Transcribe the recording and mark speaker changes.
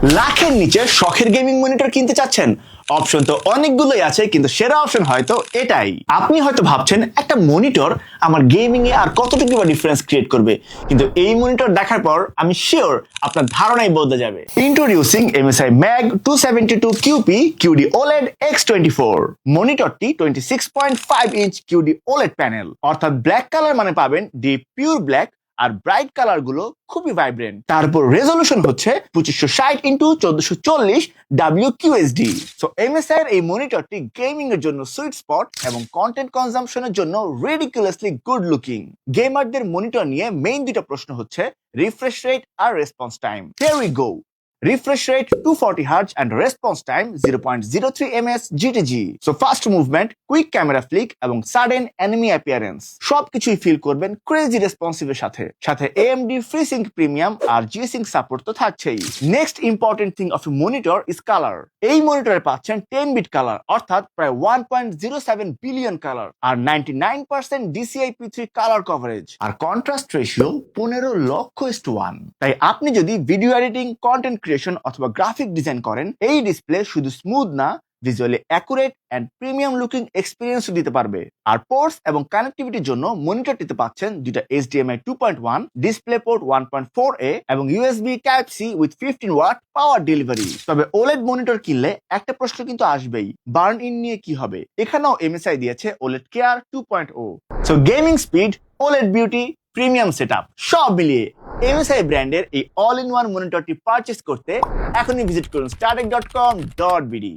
Speaker 1: লাখের নিচে শখের গেমিং মনিটর কিনতে চাচ্ছেন? অপশন তো অনেকগুলোই আছে, কিন্তু সেরা অপশন হয়তো এটাই। আপনি হয়তো ভাবছেন একটা মনিটর আমার গেমিং এ আর কতটুকু বা ডিফারেন্স ক্রিয়েট করবে, কিন্তু এই মনিটর দেখার পর আমি শিওর আপনার ধারণাই বদলে যাবে। Introducing MSI ম্যাগ 272 QP QD OLED X24। মনিটরটি 26.5 inch QD OLED panel, অর্থাৎ ব্ল্যাক কালার মানে পাবেন ডিপ পিওর ব্ল্যাক, আর ব্রাইট কালার গুলো খুবই ভাইব্রেন্ট। তারপর রেজলিউশন হচ্ছে 2560x1440 WQHD। সো MSI এর এই মনিটরটি গেমিং এর জন্য সুইট স্পট এবং কন্টেন্ট কনজাম্পশনের জন্য রিডিকুলাসলি গুড লুকিং। গেমারদের মনিটর নিয়ে মেইন দুটো প্রশ্ন হচ্ছে রিফ্রেশ রেট আর response time. Here we go. Refresh rate 240 Hz and response time 0.03 ms GTG. So fast movement, quick camera flick এবং sudden enemy appearance সবকিছুই ফিল করবেন ক্রেজি রেসপন্সিভের সাথে। সাথে AMD FreeSync প্রিমিয়াম আর G-Sync সাপোর্ট তো থাকছেই। Next important thing of a monitor is colour. এই মনিটরে পাচ্ছেন 10 বিট কালার, অর্থাৎ প্রায় 1.07 বিলিয়ন কালার, আর 99% DCI-P3 কালার কভারেজ, আর কন্ট্রাস্ট রেশিও 15,00,000:1। তাই আপনি যদি ভিডিও এডিটিং, কন্টেন্ট ক্রিয়েশন অথবা গ্রাফিক ডিজাইন করেন, এই ডিসপ্লে শুধু স্মুথ না, visually accurate and premium looking experience দিতে পারবে। আর পোর্টস এবং কানেক্টিভিটির জন্য মনিটরটিতে পাচ্ছেন দুইটা HDMI 2.1, ডিসপ্লে পোর্ট 1.4A এবং USB Type-C with 15 watt power delivery. তবে OLED মনিটর কিনলে একটা প্রশ্ন কিন্তু আসবেই, বার্ন ইন নিয়ে কি হবে? এখানেও MSI দিয়েছে OLED Care 2.0। So gaming speed, OLED beauty, premium setup সব মিলিয়ে MSI ব্র্যান্ডের এই অল ইন ওয়ান মনিটরটি পারচেজ করতে এখনই ভিজিট করুন startec.com.bd।